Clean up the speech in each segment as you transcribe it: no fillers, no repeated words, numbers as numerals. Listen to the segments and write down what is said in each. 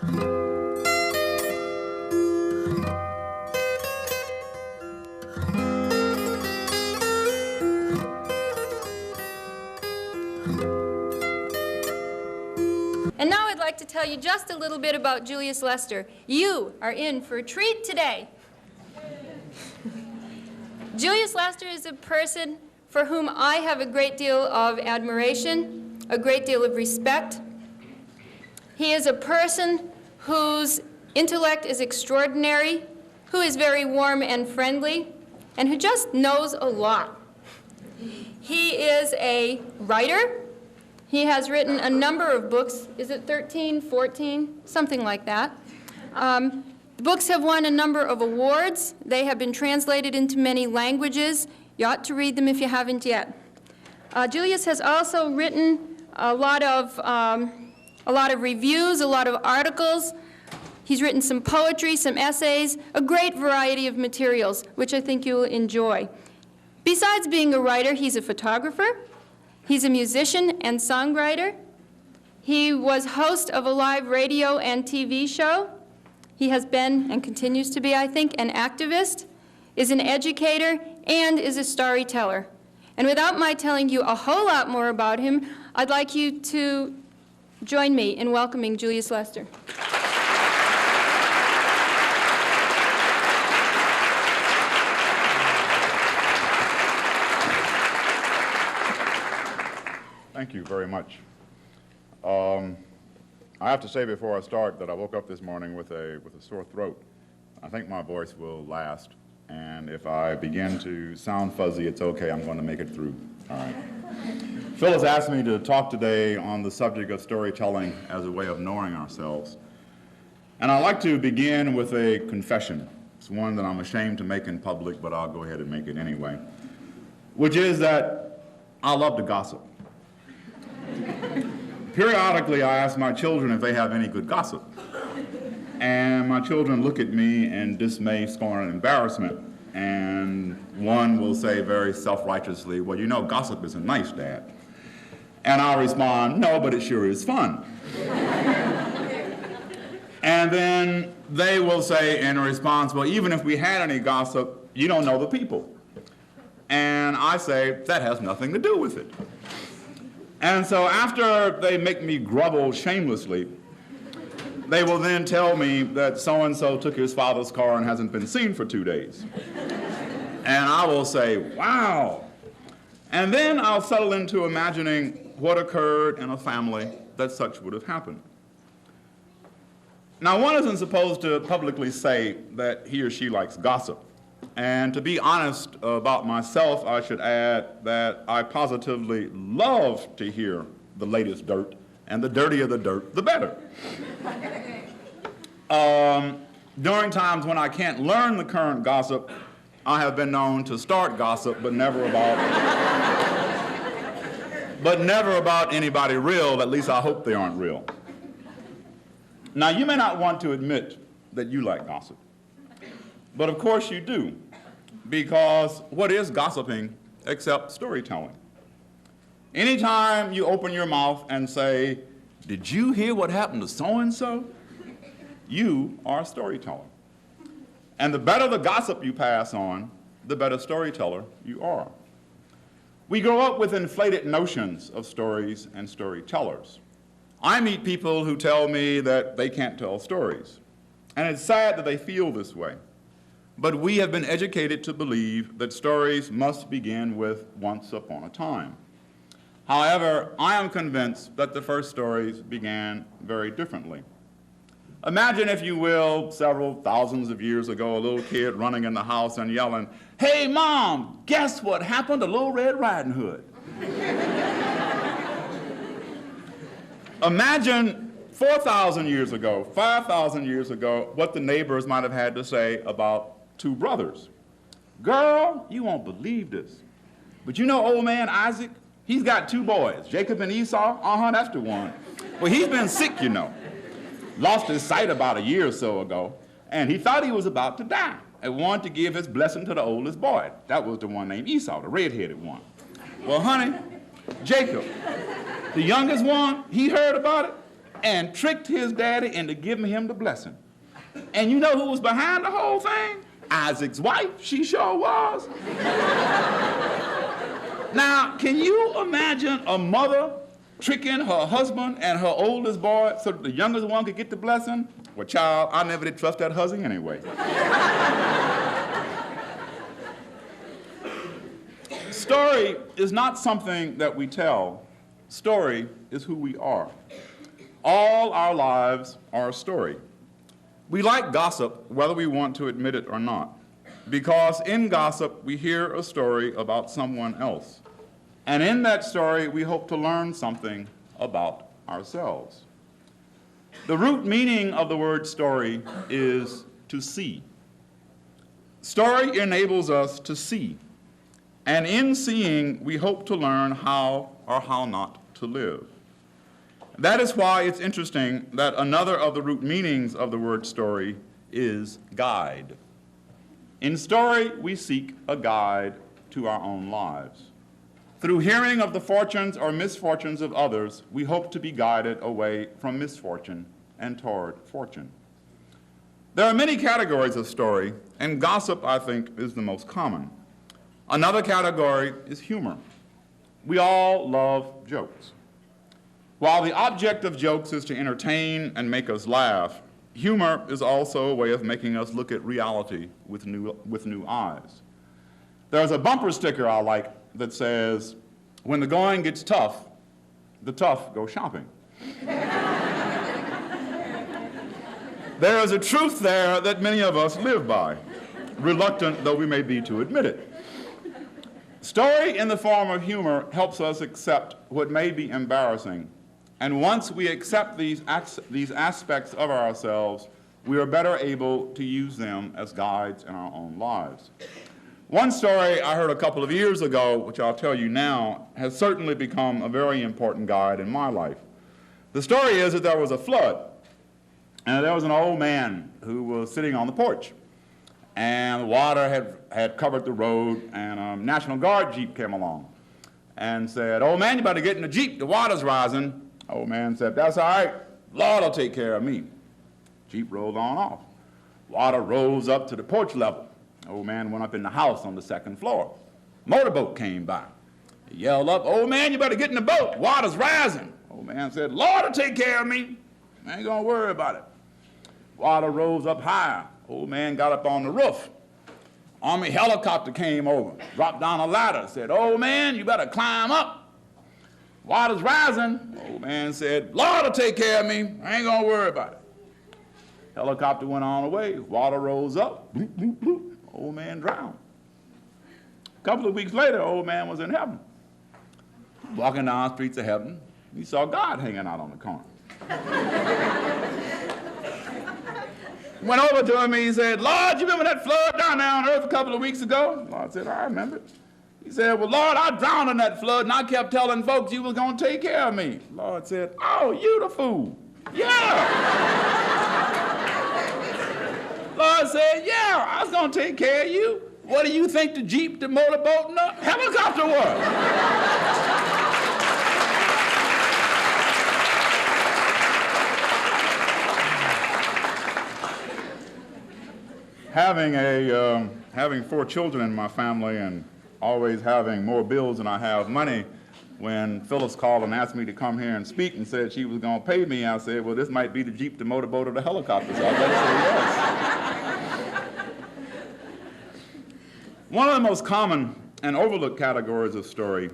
And now I'd like to tell you just a little bit about Julius Lester. You are in for a treat today. Julius Lester is a person for whom I have a great deal of admiration, a great deal of respect. He is a person whose intellect is extraordinary, who is very warm and friendly, and who just knows a lot. He is a writer. He has written a number of books. Is it 13, 14, something like that. The books have won a number of awards. They have been translated into many languages. You ought to read them if you haven't yet. Julius has also written a lot of reviews, a lot of articles. He's written some poetry, some essays, a great variety of materials, which I think you'll enjoy. Besides being a writer, he's a photographer. He's a musician and songwriter. He was host of a live radio and TV show. He has been, and continues to be, I think, an activist, is an educator, and is a storyteller. And without my telling you a whole lot more about him, I'd like you to join me in welcoming Julius Lester. Thank you very much. I have to say before I start that I woke up this morning with a sore throat. I think my voice will last, and if I begin to sound fuzzy, it's okay. I'm going to make it through. All right. Phil has asked me to talk today on the subject of storytelling as a way of knowing ourselves. And I'd like to begin with a confession. It's one that I'm ashamed to make in public, but I'll go ahead and make it anyway, which is that I love to gossip. Periodically, I ask my children if they have any good gossip. And my children look at me in dismay, scorn, and embarrassment. And one will say very self-righteously, well, you know, gossip isn't nice, Dad. And I'll respond, no, but it sure is fun. And then they will say in response, well, even if we had any gossip, you don't know the people. And I say, that has nothing to do with it. And so after they make me grovel shamelessly, they will then tell me that so-and-so took his father's car and hasn't been seen for 2 days. And I will say, wow. And then I'll settle into imagining what occurred in a family that such would have happened. Now, one isn't supposed to publicly say that he or she likes gossip. And to be honest about myself, I should add that I positively love to hear the latest dirt, and the dirtier the dirt, the better. During times when I can't learn the current gossip, I have been known to start gossip, but never about anybody real. At least I hope they aren't real. Now, you may not want to admit that you like gossip, but of course you do, because what is gossiping except storytelling? Anytime you open your mouth and say, did you hear what happened to so-and-so? You are a storyteller. And the better the gossip you pass on, the better storyteller you are. We grow up with inflated notions of stories and storytellers. I meet people who tell me that they can't tell stories. And it's sad that they feel this way. But we have been educated to believe that stories must begin with once upon a time. However, I am convinced that the first stories began very differently. Imagine, if you will, several thousands of years ago, a little kid running in the house and yelling, hey, Mom, guess what happened to Little Red Riding Hood? Imagine 4,000 years ago, 5,000 years ago, what the neighbors might have had to say about two brothers. Girl, you won't believe this, but you know old man Isaac? He's got 2 boys, Jacob and Esau. That's the one. Well, he's been sick, you know. Lost his sight about a year or so ago, and he thought he was about to die and wanted to give his blessing to the oldest boy. That was the one named Esau, the red-headed one. Well, honey, Jacob, the youngest one, he heard about it, and tricked his daddy into giving him the blessing. And you know who was behind the whole thing? Isaac's wife. She sure was. Now, can you imagine a mother tricking her husband and her oldest boy so that the youngest one could get the blessing? Well, child, I never did trust that husband anyway. Story is not something that we tell. Story is who we are. All our lives are a story. We like gossip, whether we want to admit it or not, because in gossip, we hear a story about someone else. And in that story, we hope to learn something about ourselves. The root meaning of the word story is to see. Story enables us to see. And in seeing, we hope to learn how or how not to live. That is why it's interesting that another of the root meanings of the word story is guide. In story, we seek a guide to our own lives. Through hearing of the fortunes or misfortunes of others, we hope to be guided away from misfortune and toward fortune. There are many categories of story, and gossip, I think, is the most common. Another category is humor. We all love jokes. While the object of jokes is to entertain and make us laugh, humor is also a way of making us look at reality with new eyes. There's a bumper sticker I like that says, "When the going gets tough, the tough go shopping." There is a truth there that many of us live by, reluctant though we may be to admit it. Story in the form of humor helps us accept what may be embarrassing, and once we accept these aspects of ourselves, we are better able to use them as guides in our own lives. One story I heard a couple of years ago, which I'll tell you now, has certainly become a very important guide in my life. The story is that there was a flood, and there was an old man who was sitting on the porch, and the water had covered the road, and a National Guard Jeep came along and said, "Old man, you better get in the Jeep, the water's rising." Old man said, "That's all right, Lord will take care of me." Jeep rolled on off. Water rose up to the porch level. Old man went up in the house on the second floor. Motorboat came by. He yelled up, "Old man, you better get in the boat, water's rising." Old man said, "Lord will take care of me, I ain't gonna worry about it." Water rose up higher. Old man got up on the roof. Army helicopter came over, dropped down a ladder, said, "Old man, you better climb up. Water's rising." Old man said, "Lord will take care of me, I ain't gonna worry about it." Helicopter went on away. Water rose up. Bloop, bloop, bloop. Old man drowned. A couple of weeks later, old man was in heaven. Walking down the streets of heaven, he saw God hanging out on the corner. Went over to him and he said, "Lord, you remember that flood down there on earth a couple of weeks ago?" Lord said, "I remember it." He said, "Well, Lord, I drowned in that flood and I kept telling folks you was going to take care of me." Lord said, "Oh, you the fool." "Yeah." Lord said, "Yeah, I was going to take care of you. What do you think the Jeep, the motorboat, and the helicopter was?" Having 4 children in my family and always having more bills than I have money, when Phyllis called and asked me to come here and speak and said she was going to pay me, I said, "Well, this might be the Jeep, the motorboat, or the helicopter." So I better say yes. One of the most common and overlooked categories of story,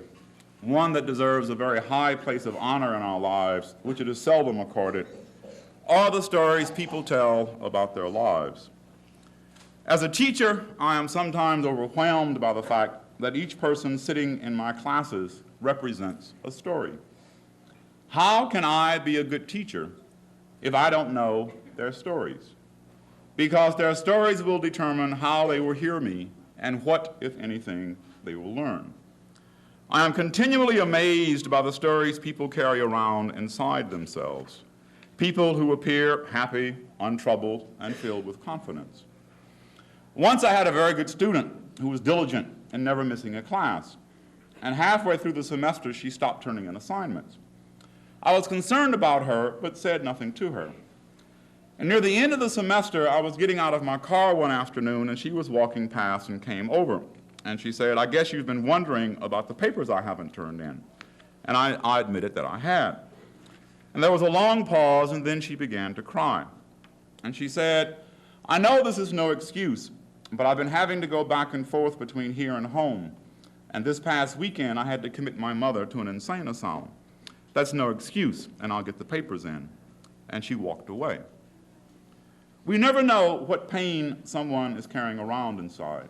one that deserves a very high place of honor in our lives, which it is seldom accorded, are the stories people tell about their lives. As a teacher, I am sometimes overwhelmed by the fact that each person sitting in my classes represents a story. How can I be a good teacher if I don't know their stories? Because their stories will determine how they will hear me and what, if anything, they will learn. I am continually amazed by the stories people carry around inside themselves, people who appear happy, untroubled, and filled with confidence. Once I had a very good student who was diligent and never missing a class, and halfway through the semester she stopped turning in assignments. I was concerned about her, but said nothing to her. And near the end of the semester, I was getting out of my car one afternoon, and she was walking past and came over. And she said, "I guess you've been wondering about the papers I haven't turned in." And I admitted that I had. And there was a long pause, and then she began to cry. And she said, "I know this is no excuse, but I've been having to go back and forth between here and home. And this past weekend, I had to commit my mother to an insane asylum. That's no excuse, and I'll get the papers in." And she walked away. We never know what pain someone is carrying around inside.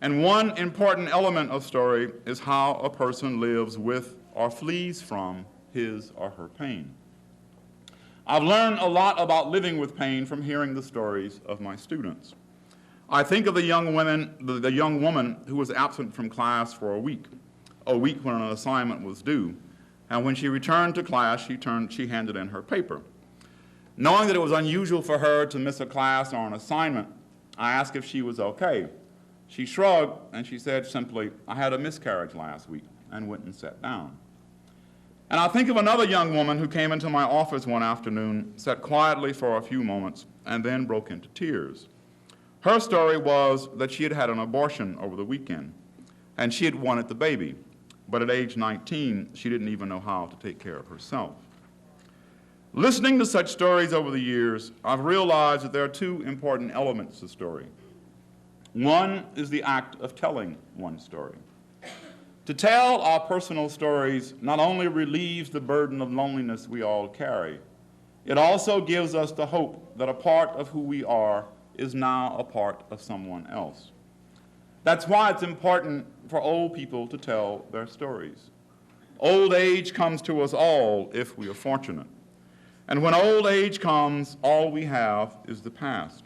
And one important element of story is how a person lives with or flees from his or her pain. I've learned a lot about living with pain from hearing the stories of my students. I think of the young woman who was absent from class for a week when an assignment was due. And when she returned to class, she handed in her paper. Knowing that it was unusual for her to miss a class or an assignment, I asked if she was okay. She shrugged and she said simply, "I had a miscarriage last week," and went and sat down. And I think of another young woman who came into my office one afternoon, sat quietly for a few moments, and then broke into tears. Her story was that she had had an abortion over the weekend, and she had wanted the baby, but at age 19, she didn't even know how to take care of herself. Listening to such stories over the years, I've realized that there are two important elements to story. One is the act of telling one's story. To tell our personal stories not only relieves the burden of loneliness we all carry, it also gives us the hope that a part of who we are is now a part of someone else. That's why it's important for old people to tell their stories. Old age comes to us all if we are fortunate. And when old age comes, all we have is the past.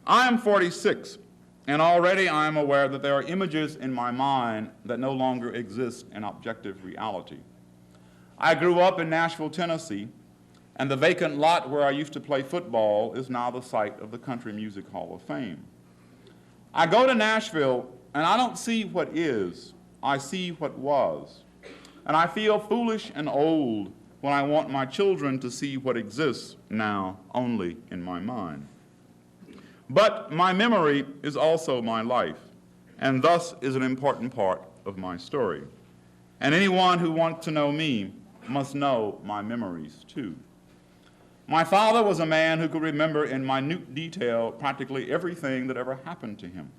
I am 46, and already I am aware that there are images in my mind that no longer exist in objective reality. I grew up in Nashville, Tennessee, and the vacant lot where I used to play football is now the site of the Country Music Hall of Fame. I go to Nashville, and I don't see what is, I see what was. And I feel foolish and old when I want my children to see what exists now only in my mind. But my memory is also my life, and thus is an important part of my story. And anyone who wants to know me must know my memories too. My father was a man who could remember in minute detail practically everything that ever happened to him.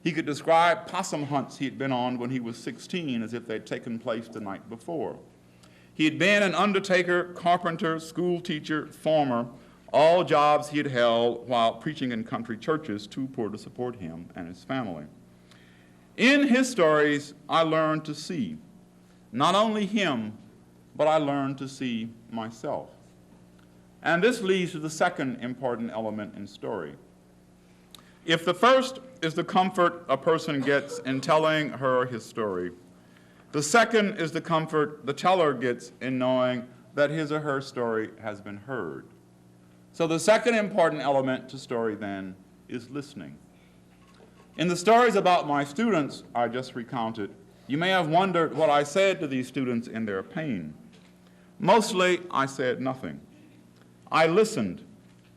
He could describe possum hunts he had been on when he was 16 as if they'd taken place the night before. He had been an undertaker, carpenter, school teacher, farmer, all jobs he had held while preaching in country churches too poor to support him and his family. In his stories, I learned to see not only him, but I learned to see myself. And this leads to the second important element in story. If the first is the comfort a person gets in telling her or his story, the second is the comfort the teller gets in knowing that his or her story has been heard. So the second important element to story, then, is listening. In the stories about my students I just recounted, you may have wondered what I said to these students in their pain. Mostly, I said nothing. I listened,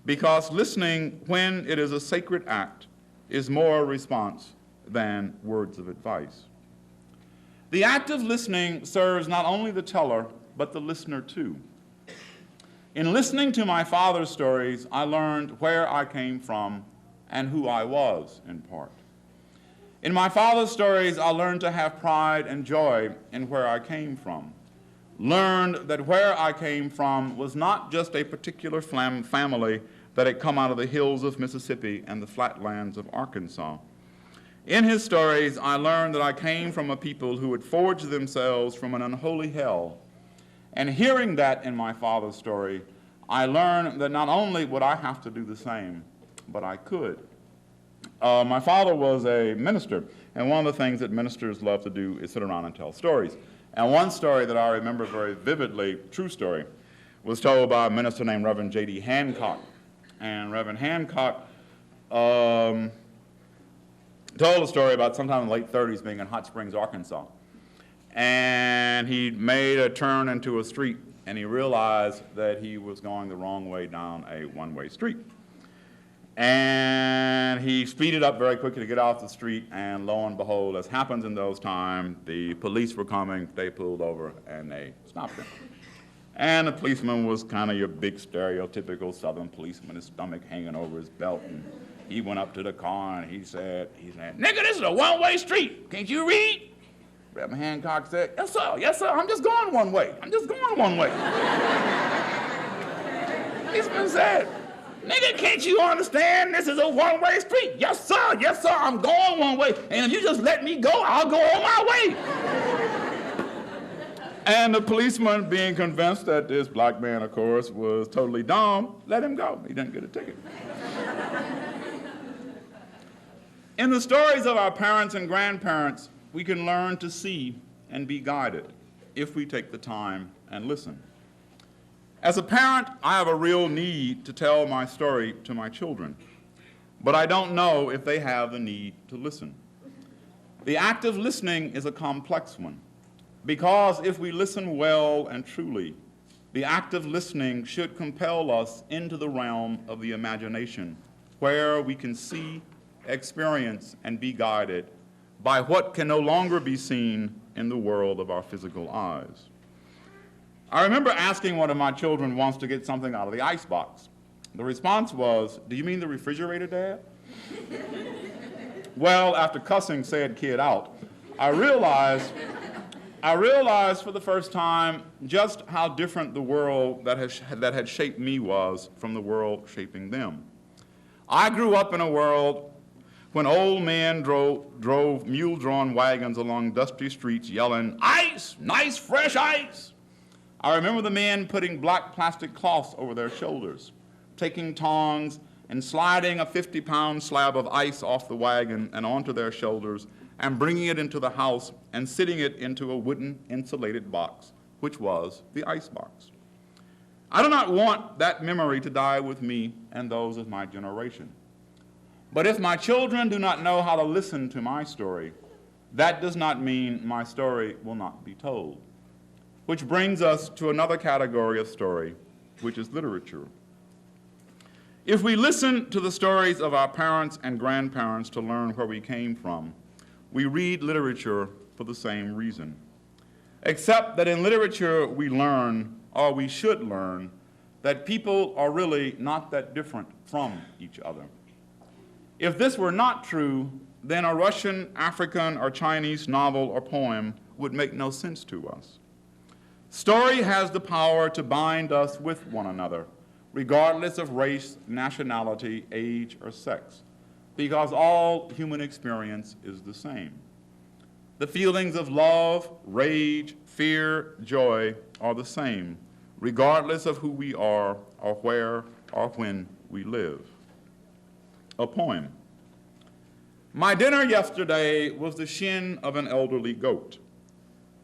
because listening, when it is a sacred act, is more a response than words of advice. The act of listening serves not only the teller, but the listener too. In listening to my father's stories, I learned where I came from and who I was, in part. In my father's stories, I learned to have pride and joy in where I came from. Learned that where I came from was not just a particular family that had come out of the hills of Mississippi and the flatlands of Arkansas. In his stories, I learned that I came from a people who had forged themselves from an unholy hell. And hearing that in my father's story, I learned that not only would I have to do the same, but I could. My father was a minister, and one of the things that ministers love to do is sit around and tell stories. And one story that I remember very vividly, true story, was told by a minister named Reverend J.D. Hancock. And Reverend Hancock told a story about sometime in the late 30s being in Hot Springs, Arkansas. And he made a turn into a street and he realized that he was going the wrong way down a one-way street. And he speeded up very quickly to get off the street, and lo and behold, as happens in those times, the police were coming, they pulled over, and they stopped him. And the policeman was kind of your big stereotypical Southern policeman, his stomach hanging over his belt, and he went up to the car and he said, "Nigga, this is a one-way street. Can't you read?" Reverend Hancock said, yes, sir, I'm just going one way. I'm just going one way." Policeman said, "Nigga, can't you understand this is a one-way street?" Yes, sir, I'm going one way. And if you just let me go, I'll go on my way." And the policeman, being convinced that this black man, of course, was totally dumb, let him go. He didn't get a ticket. In the stories of our parents and grandparents, we can learn to see and be guided if we take the time and listen. As a parent, I have a real need to tell my story to my children, but I don't know if they have the need to listen. The act of listening is a complex one, because if we listen well and truly, the act of listening should compel us into the realm of the imagination, where we can see, experience, and be guided by what can no longer be seen in the world of our physical eyes. I remember asking one of my children once to get something out of the icebox. The response was, "Do you mean the refrigerator, Dad?" Well, after cussing said kid out, I realized for the first time just how different the world that had shaped me was from the world shaping them. I grew up in a world when old men drove mule-drawn wagons along dusty streets yelling, "Ice! Nice fresh ice!" I remember the men putting black plastic cloths over their shoulders, taking tongs and sliding a 50-pound slab of ice off the wagon and onto their shoulders and bringing it into the house and sitting it into a wooden insulated box, which was the ice box. I do not want that memory to die with me and those of my generation. But if my children do not know how to listen to my story, that does not mean my story will not be told. Which brings us to another category of story, which is literature. If we listen to the stories of our parents and grandparents to learn where we came from, we read literature for the same reason. Except that in literature we learn, or we should learn, that people are really not that different from each other. If this were not true, then a Russian, African, or Chinese novel or poem would make no sense to us. Story has the power to bind us with one another, regardless of race, nationality, age, or sex, because all human experience is the same. The feelings of love, rage, fear, joy are the same, regardless of who we are or where or when we live. A poem. My dinner yesterday was the shin of an elderly goat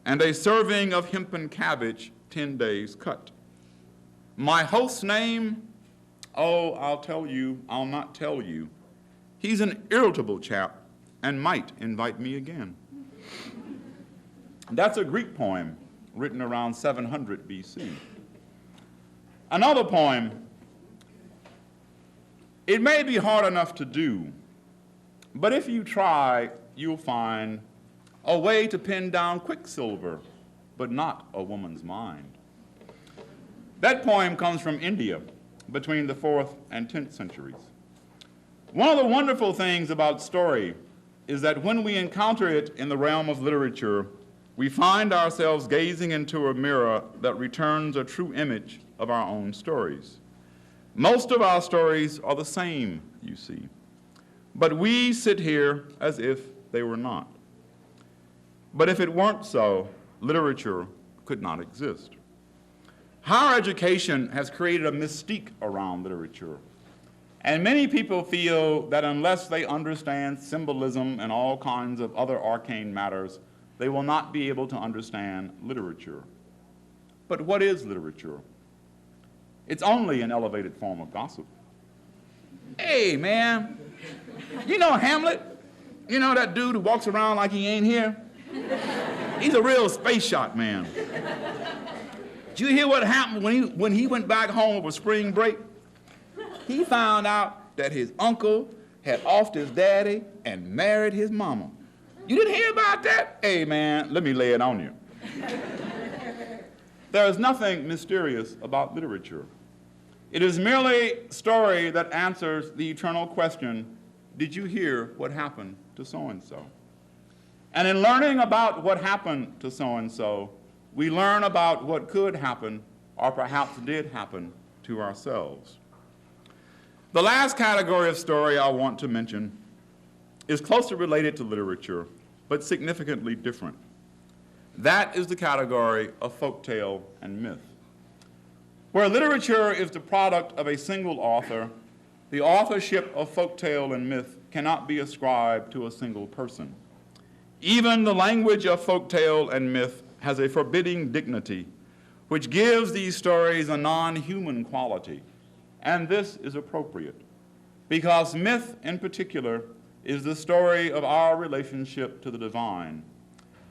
and a serving of hempen cabbage 10 days cut. My host's name, oh, I'll not tell you. He's an irritable chap and might invite me again. That's a Greek poem written around 700 BC. Another poem. It may be hard enough to do, but if you try, you'll find a way to pin down quicksilver, but not a woman's mind. That poem comes from India between the 4th and 10th centuries. One of the wonderful things about story is that when we encounter it in the realm of literature, we find ourselves gazing into a mirror that returns a true image of our own stories. Most of our stories are the same, you see, but we sit here as if they were not. But if it weren't so, literature could not exist. Higher education has created a mystique around literature, and many people feel that unless they understand symbolism and all kinds of other arcane matters, they will not be able to understand literature. But what is literature? It's only an elevated form of gossip. Hey, man, you know Hamlet? You know that dude who walks around like he ain't here? He's a real space shot man. Did you hear what happened when he went back home over spring break? He found out that his uncle had offed his daddy and married his mama. You didn't hear about that? Hey, man, let me lay it on you. There is nothing mysterious about literature. It is merely a story that answers the eternal question, did you hear what happened to so-and-so? And in learning about what happened to so-and-so, we learn about what could happen or perhaps did happen to ourselves. The last category of story I want to mention is closely related to literature, but significantly different. That is the category of folktale and myth. Where literature is the product of a single author, the authorship of folktale and myth cannot be ascribed to a single person. Even the language of folktale and myth has a forbidding dignity, which gives these stories a non-human quality. And this is appropriate, because myth in particular is the story of our relationship to the divine,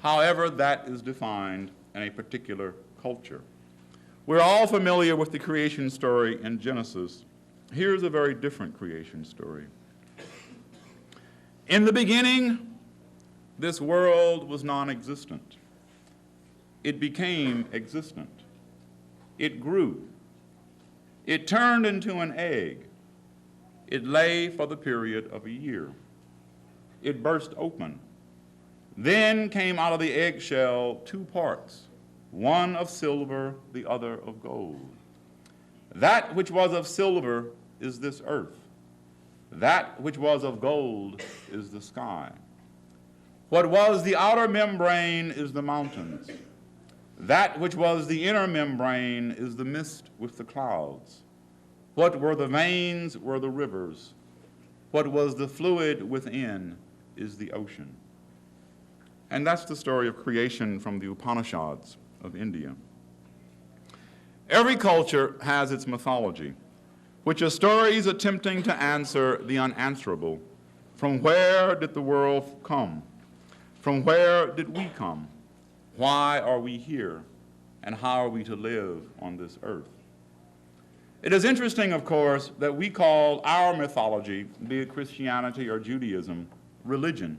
however that is defined in a particular culture. We're all familiar with the creation story in Genesis. Here's a very different creation story. In the beginning, this world was non-existent. It became existent. It grew. It turned into an egg. It lay for the period of a year. It burst open. Then came out of the eggshell two parts, one of silver, the other of gold. That which was of silver is this earth. That which was of gold is the sky. What was the outer membrane is the mountains. That which was the inner membrane is the mist with the clouds. What were the veins were the rivers. What was the fluid within is the ocean. And that's the story of creation from the Upanishads of India. Every culture has its mythology, which are stories attempting to answer the unanswerable. From where did the world come? From where did we come? Why are we here? And how are we to live on this earth? It is interesting, of course, that we call our mythology, be it Christianity or Judaism, religion.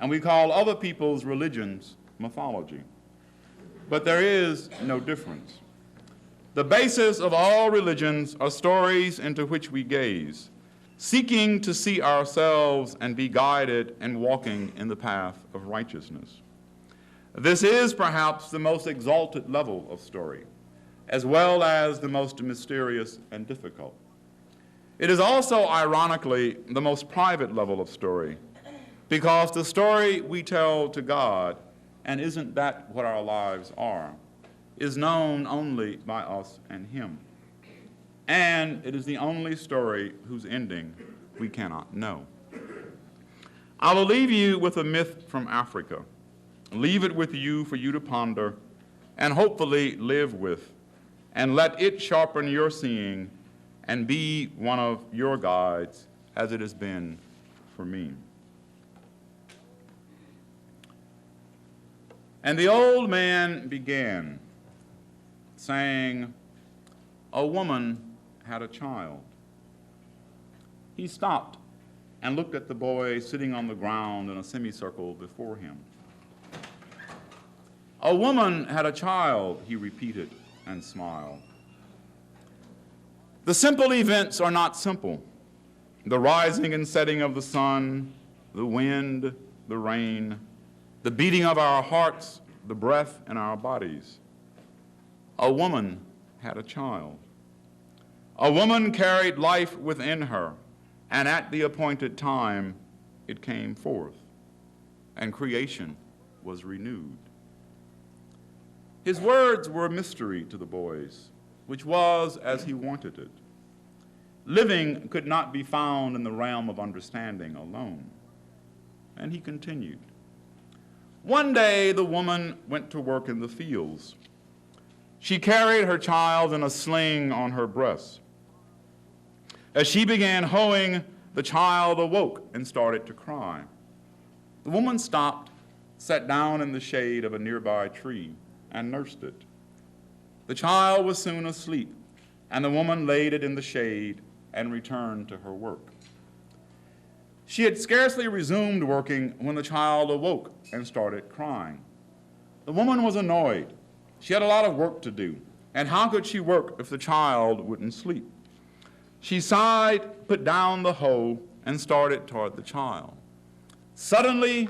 And we call other people's religions mythology. But there is no difference. The basis of all religions are stories into which we gaze, seeking to see ourselves and be guided and walking in the path of righteousness. This is perhaps the most exalted level of story, as well as the most mysterious and difficult. It is also, ironically, the most private level of story, because the story we tell to God, and isn't that what our lives are, is known only by us and Him. And it is the only story whose ending we cannot know. I will leave you with a myth from Africa. Leave it with you for you to ponder and hopefully live with, and let it sharpen your seeing and be one of your guides as it has been for me. And the old man began, saying, a woman had a child. He stopped and looked at the boy sitting on the ground in a semicircle before him. A woman had a child, he repeated and smiled. The simple events are not simple. The rising and setting of the sun, the wind, the rain, the beating of our hearts, the breath in our bodies. A woman had a child. A woman carried life within her, and at the appointed time it came forth, and creation was renewed. His words were a mystery to the boys, which was as he wanted it. Living could not be found in the realm of understanding alone. And he continued. One day the woman went to work in the fields. She carried her child in a sling on her breast. As she began hoeing, the child awoke and started to cry. The woman stopped, sat down in the shade of a nearby tree, and nursed it. The child was soon asleep, and the woman laid it in the shade and returned to her work. She had scarcely resumed working when the child awoke and started crying. The woman was annoyed. She had a lot of work to do, and how could she work if the child wouldn't sleep? She sighed, put down the hoe, and started toward the child. Suddenly,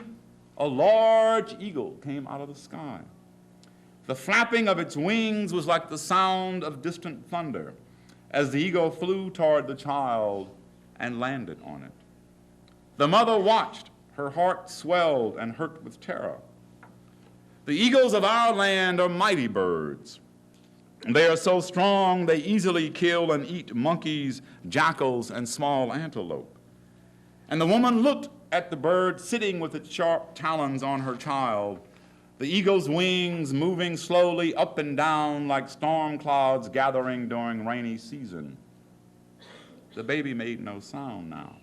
a large eagle came out of the sky. The flapping of its wings was like the sound of distant thunder as the eagle flew toward the child and landed on it. The mother watched. Her heart swelled and hurt with terror. The eagles of our land are mighty birds. They are so strong they easily kill and eat monkeys, jackals, and small antelope. And the woman looked at the bird sitting with its sharp talons on her child, the eagle's wings moving slowly up and down like storm clouds gathering during rainy season. The baby made no sound now.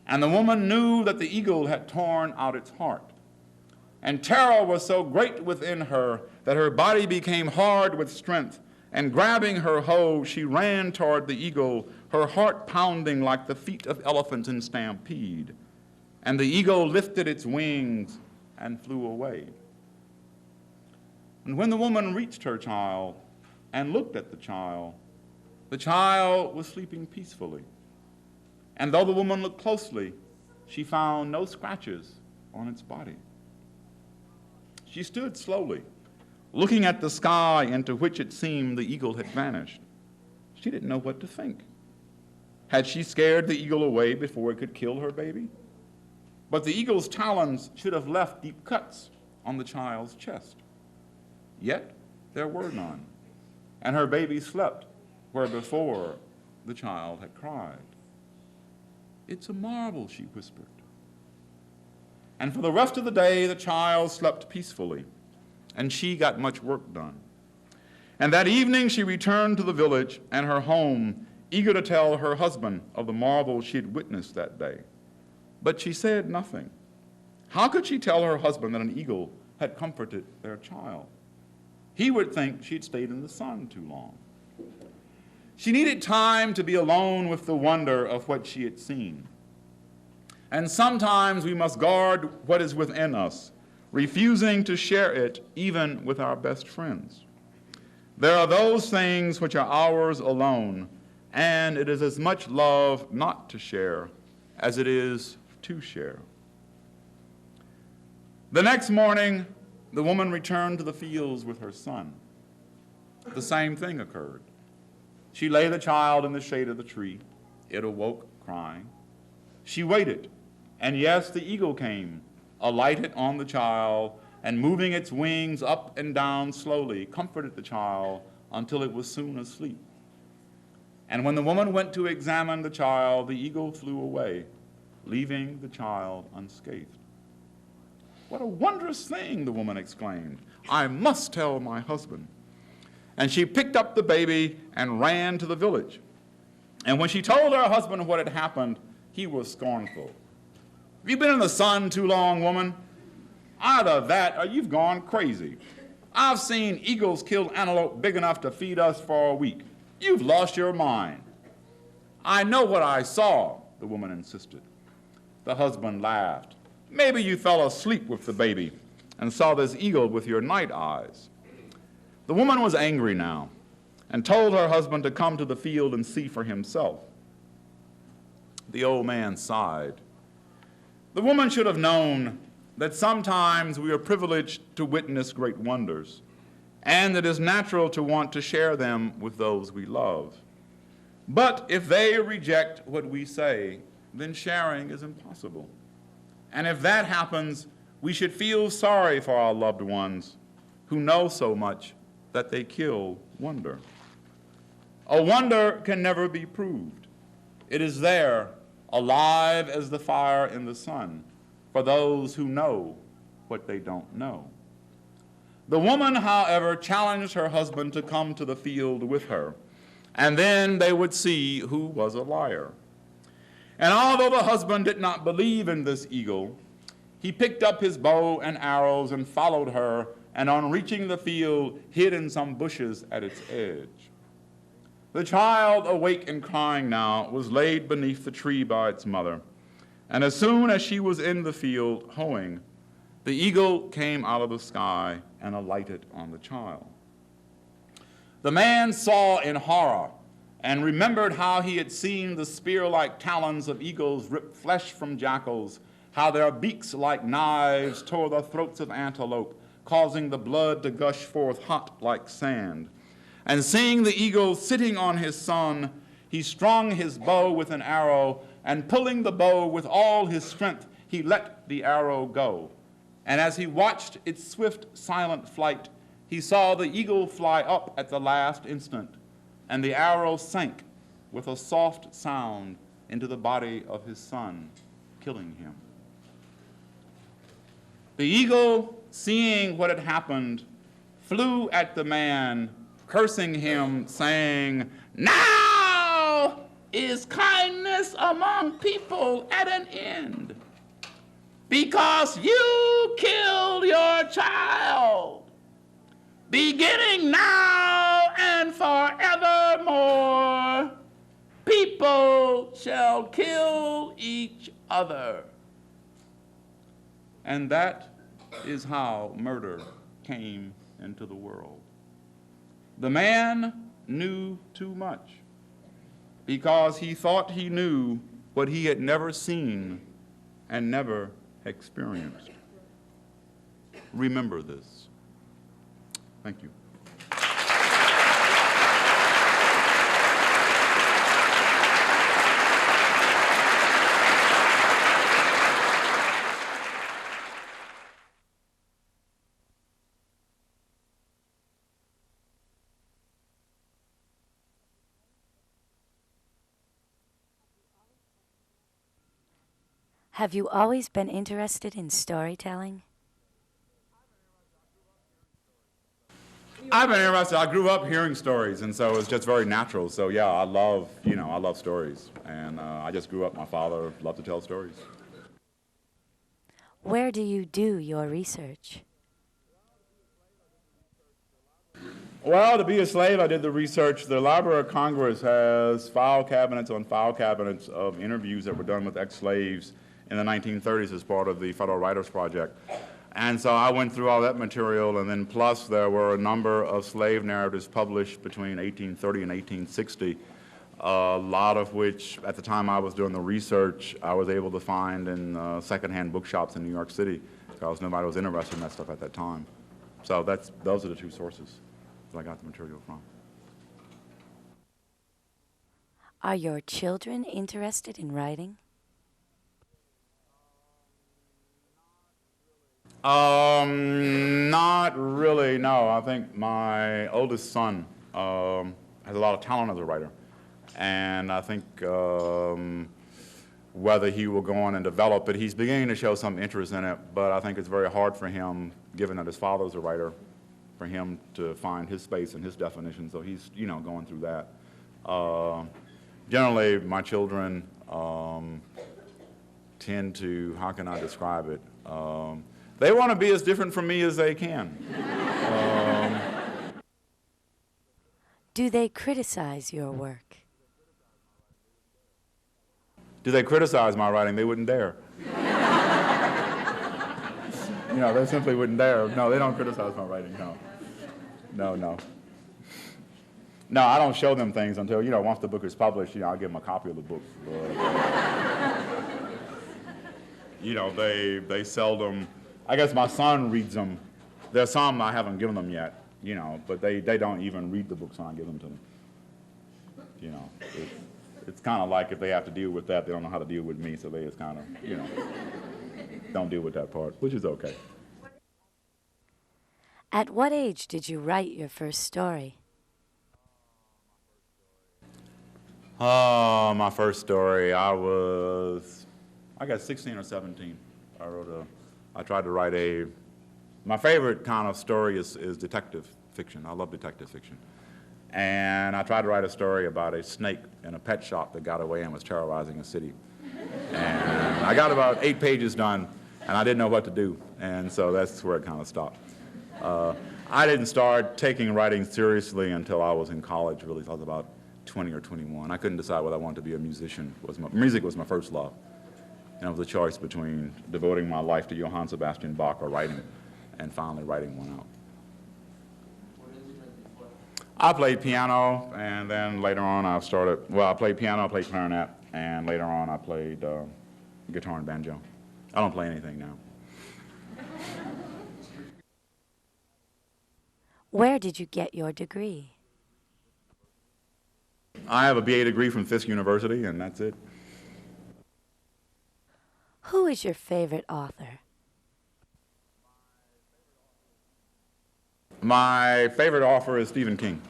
And the woman knew that the eagle had torn out its heart. And terror was so great within her that her body became hard with strength, and grabbing her hoe, she ran toward the eagle, her heart pounding like the feet of elephants in stampede. And the eagle lifted its wings and flew away. And when the woman reached her child and looked at the child was sleeping peacefully. And though the woman looked closely, she found no scratches on its body. She stood slowly, looking at the sky into which it seemed the eagle had vanished. She didn't know what to think. Had she scared the eagle away before it could kill her baby? But the eagle's talons should have left deep cuts on the child's chest. Yet there were none, and her baby slept where before the child had cried. "It's a marvel," she whispered. And for the rest of the day, the child slept peacefully, and she got much work done. And that evening, she returned to the village and her home, eager to tell her husband of the marvel she had witnessed that day. But she said nothing. How could she tell her husband that an eagle had comforted their child? He would think she'd stayed in the sun too long. She needed time to be alone with the wonder of what she had seen. And sometimes we must guard what is within us, refusing to share it even with our best friends. There are those things which are ours alone, and it is as much love not to share as it is to share. The next morning, the woman returned to the fields with her son. The same thing occurred. She lay the child in the shade of the tree. It awoke crying. She waited, and yes, the eagle came, alighted on the child, and moving its wings up and down slowly, comforted the child until it was soon asleep. And when the woman went to examine the child, the eagle flew away, leaving the child unscathed. "What a wondrous thing," the woman exclaimed. "I must tell my husband." And she picked up the baby and ran to the village. And when she told her husband what had happened, he was scornful. "Have you been in the sun too long, woman? Either that or you've gone crazy. I've seen eagles kill antelope big enough to feed us for a week. You've lost your mind." "I know what I saw," the woman insisted. The husband laughed. "Maybe you fell asleep with the baby and saw this eagle with your night eyes." The woman was angry now and told her husband to come to the field and see for himself. The old man sighed. The woman should have known that sometimes we are privileged to witness great wonders, and it is natural to want to share them with those we love. But if they reject what we say, then sharing is impossible. And if that happens, we should feel sorry for our loved ones who know so much that they kill wonder. A wonder can never be proved. It is there, alive as the fire in the sun, for those who know what they don't know. The woman, however, challenged her husband to come to the field with her, and then they would see who was a liar. And although the husband did not believe in this eagle, he picked up his bow and arrows and followed her and on reaching the field, hid in some bushes at its edge. The child, awake and crying now, was laid beneath the tree by its mother, and as soon as she was in the field hoeing, the eagle came out of the sky and alighted on the child. The man saw in horror and remembered how he had seen the spear-like talons of eagles rip flesh from jackals, how their beaks like knives tore the throats of antelope, causing the blood to gush forth hot like sand. And seeing the eagle sitting on his son, he strung his bow with an arrow, and pulling the bow with all his strength, he let the arrow go. And as he watched its swift, silent flight, he saw the eagle fly up at the last instant, and the arrow sank with a soft sound into the body of his son, killing him. The eagle, seeing what had happened, flew at the man, cursing him, saying, "Now is kindness among people at an end, because you killed your child. Beginning now and forevermore, people shall kill each other." And that is how murder came into the world. The man knew too much because he thought he knew what he had never seen and never experienced. Remember this. Thank you. Have you always been interested in storytelling? I've been interested. I grew up hearing stories, and so it's just very natural. So yeah, I love stories, and I just grew up. My father loved to tell stories. Where do you do your research? Well, to be a slave, I did the research. The Library of Congress has file cabinets on file cabinets of interviews that were done with ex-slaves in the 1930s as part of the Federal Writers Project. And so I went through all that material, and then plus there were a number of slave narratives published between 1830 and 1860, a lot of which, at the time I was doing the research, I was able to find in secondhand bookshops in New York City, because nobody was interested in that stuff at that time. So those are the two sources that I got the material from. Are your children interested in writing? Not really, no. I think my oldest son has a lot of talent as a writer. And I think whether he will go on and develop it, he's beginning to show some interest in it, but I think it's very hard for him, given that his father's a writer, for him to find his space and his definition, so he's, going through that. Generally, my children tend to, how can I describe it? They want to be as different from me as they can. Do they criticize your work? Do they criticize my writing? They wouldn't dare. They simply wouldn't dare. No, they don't criticize my writing, no. No. No, I don't show them things until, once the book is published, I'll give them a copy of the book. They seldom, I guess my son reads them. There's some I haven't given them yet, but they don't even read the books when I give them to them. It's kind of like if they have to deal with that, they don't know how to deal with me, so they just kind of, don't deal with that part, which is okay. At what age did you write your first story? My first story, I got 16 or 17. I tried to write my favorite kind of story is detective fiction. I love detective fiction. And I tried to write a story about a snake in a pet shop that got away and was terrorizing a city. And I got about 8 pages done, and I didn't know what to do. And so that's where it kind of stopped. I didn't start taking writing seriously until I was in college, really. I was about 20 or 21. I couldn't decide whether I wanted to be a musician. Music was my first love. And it was a choice between devoting my life to Johann Sebastian Bach or writing, and finally writing one out. I played piano, and then later on I played piano, I played clarinet, and later on I played guitar and banjo. I don't play anything now. Where did you get your degree? I have a BA degree from Fisk University, and that's it. Who is your favorite author? My favorite author is Stephen King.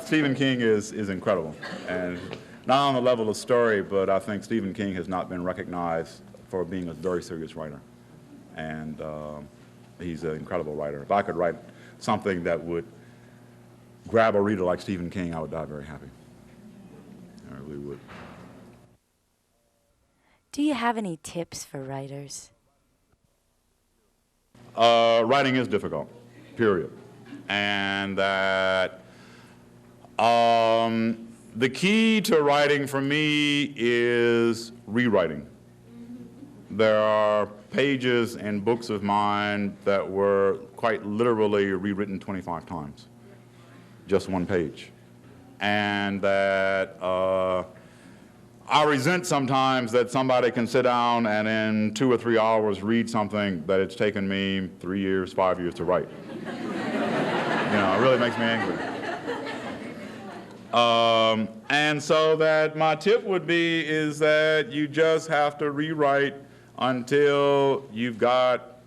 Stephen King is incredible, and not on the level of story, but I think Stephen King has not been recognized for being a very serious writer, and he's an incredible writer. If I could write something that would grab a reader like Stephen King, I would die very happy. I really would. Do you have any tips for writers? Writing is difficult, period. And that the key to writing for me is rewriting. There are pages in books of mine that were quite literally rewritten 25 times, just one page. And that I resent sometimes that somebody can sit down and in 2 or 3 hours read something that it's taken me 3 years, 5 years to write. It really makes me angry. And so that my tip would be is that you just have to rewrite until you've got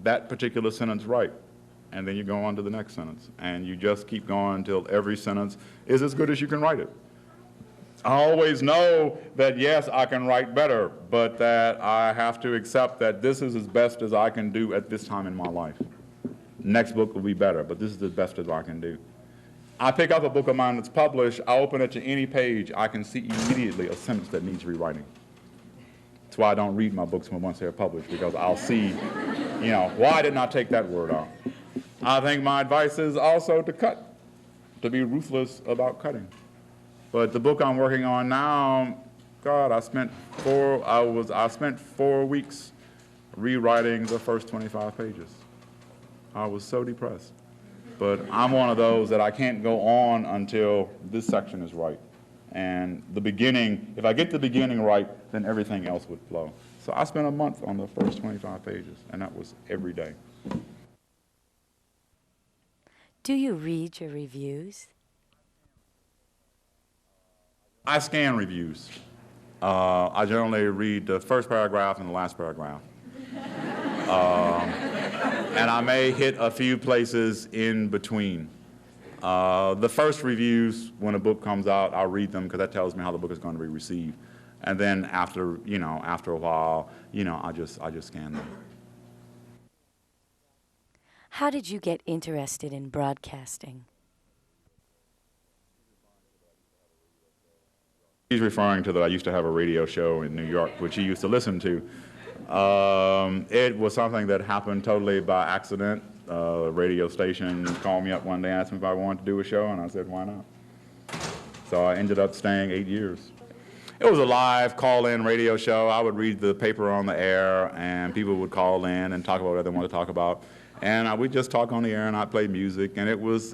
that particular sentence right. And then you go on to the next sentence. And you just keep going until every sentence is as good as you can write it. I always know that, yes, I can write better, but that I have to accept that this is as best as I can do at this time in my life. Next book will be better, but this is as best as I can do. I pick up a book of mine that's published, I open it to any page, I can see immediately a sentence that needs rewriting. That's why I don't read my books once they're published, because I'll see, why didn't I take that word out? I think my advice is also to cut, to be ruthless about cutting. But the book I'm working on now, God, I spent 4 weeks rewriting the first 25 pages. I was so depressed. But I'm one of those that I can't go on until this section is right. And the beginning, if I get the beginning right, then everything else would flow. So I spent a month on the first 25 pages, and that was every day. Do you read your reviews? I scan reviews. I generally read the first paragraph and the last paragraph. And I may hit a few places in between. The first reviews, when a book comes out, I'll read them because that tells me how the book is going to be received. And then after a while, I just scan them. How did you get interested in broadcasting? He's referring to that I used to have a radio show in New York, which he used to listen to. It was something that happened totally by accident. The radio station called me up one day and asked me if I wanted to do a show, and I said, why not? So I ended up staying 8 years. It was a live call-in radio show. I would read the paper on the air, and people would call in and talk about what they wanted to talk about. And we'd just talk on the air, and I'd play music, and it was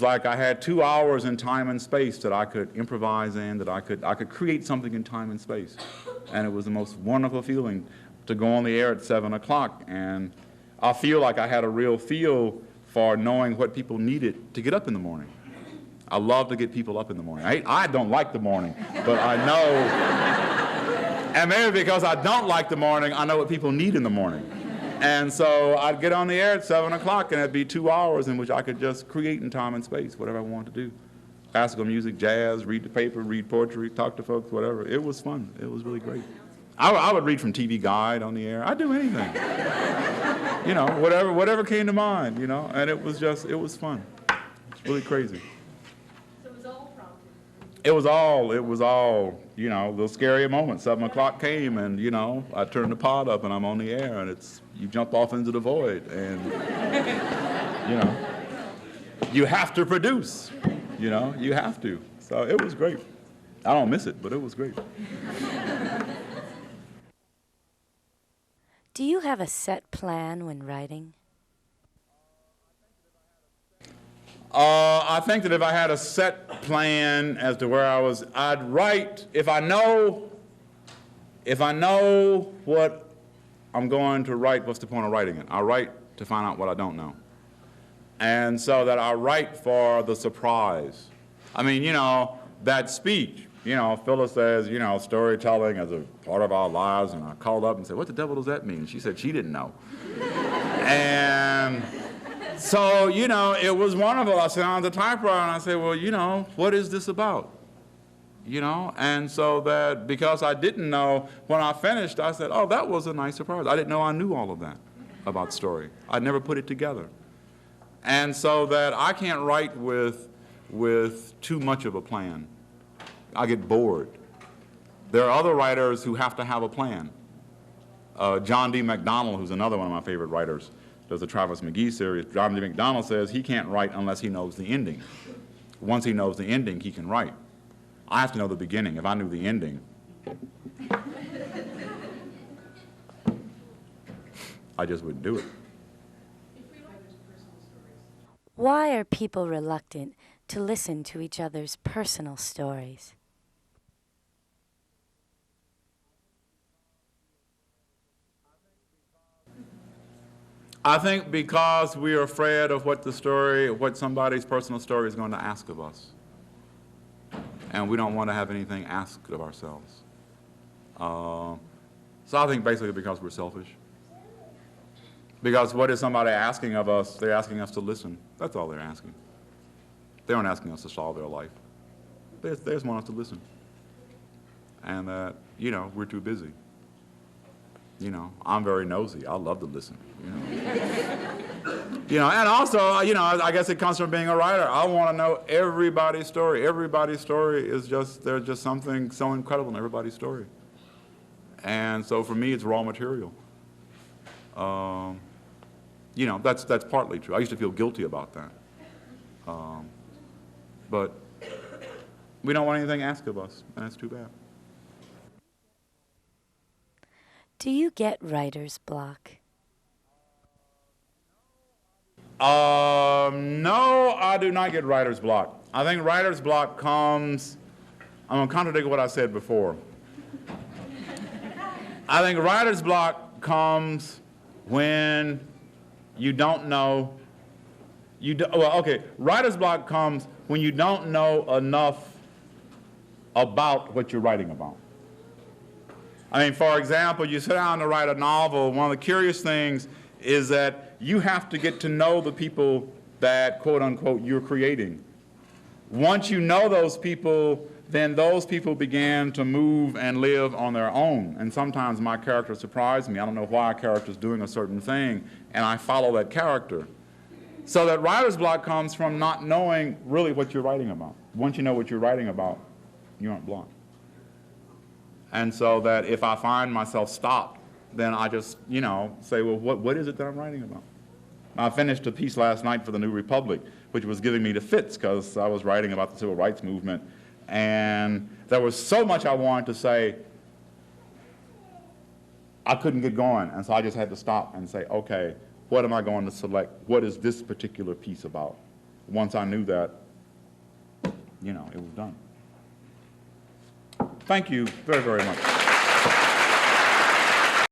like I had 2 hours in time and space that I could improvise in, that I could create something in time and space. And it was the most wonderful feeling to go on the air at 7 o'clock. And I feel like I had a real feel for knowing what people needed to get up in the morning. I love to get people up in the morning. I don't like the morning, but I know, and maybe because I don't like the morning, I know what people need in the morning. And so I'd get on the air at 7 o'clock, and it'd be 2 hours in which I could just create in time and space, whatever I wanted to do. Classical music, jazz, read the paper, read poetry, talk to folks, whatever. It was fun. It was really great. I would read from TV Guide on the air. I'd do anything. Whatever came to mind, and it was fun. It's really crazy. So it was all prompted? it was all, you know, little scary moments. 7 o'clock came and, you know, I turned the pod up and I'm on the air and you jump off into the void and, you know, you have to produce, you know, you have to. So it was great. I don't miss it, but it was great. Do you have a set plan when writing? I think that if I had a set plan as to where I'd write, if I know what I'm going to write, what's the point of writing it? I write to find out what I don't know. And so that I write for the surprise. I mean, you know, that speech, you know, Phyllis says, you know, storytelling is a part of our lives, and I called up and said, what the devil does that mean? She said she didn't know. And so, you know, it was wonderful. I sat on the typewriter and I said, well, you know, what is this about? You know, and so that because I didn't know, when I finished, I said, oh, that was a nice surprise. I didn't know I knew all of that about story. I never put it together. And so that I can't write with too much of a plan. I get bored. There are other writers who have to have a plan. John D. MacDonald, who's another one of my favorite writers, does the Travis McGee series. John D. MacDonald says he can't write unless he knows the ending. Once he knows the ending, he can write. I have to know the beginning. If I knew the ending, I just wouldn't do it. Why are people reluctant to listen to each other's personal stories? I think because we are afraid of what somebody's personal story is going to ask of us. And we don't want to have anything asked of ourselves. So I think basically because we're selfish. Because what is somebody asking of us? They're asking us to listen. That's all they're asking. They aren't asking us to solve their life. They just want us to listen. And that, you know, we're too busy. You know, I'm very nosy. I love to listen, you know. You know, and also, you know, I guess it comes from being a writer. I want to know everybody's story. Everybody's story is just, there's just something so incredible in everybody's story. And so for me, it's raw material. You know, that's partly true. I used to feel guilty about that. But we don't want anything asked of us, and that's too bad. Do you get writer's block? No, I do not get writer's block. I think writer's block comes, I'm going to contradict what I said before. I think writer's block comes when you don't know, writer's block comes when you don't know enough about what you're writing about. I mean, for example, you sit down to write a novel, one of the curious things is that you have to get to know the people that, quote unquote, you're creating. Once you know those people, then those people began to move and live on their own. And sometimes my character surprised me. I don't know why a character's doing a certain thing, and I follow that character. So that writer's block comes from not knowing really what you're writing about. Once you know what you're writing about, you aren't blocked. And so that if I find myself stopped, then I just, you know, say, well, what is it that I'm writing about? I finished a piece last night for the New Republic, which was giving me the fits because I was writing about the civil rights movement. And there was so much I wanted to say, I couldn't get going. And so I just had to stop and say, okay, what am I going to select? What is this particular piece about? Once I knew that, you know, it was done. Thank you very, very much.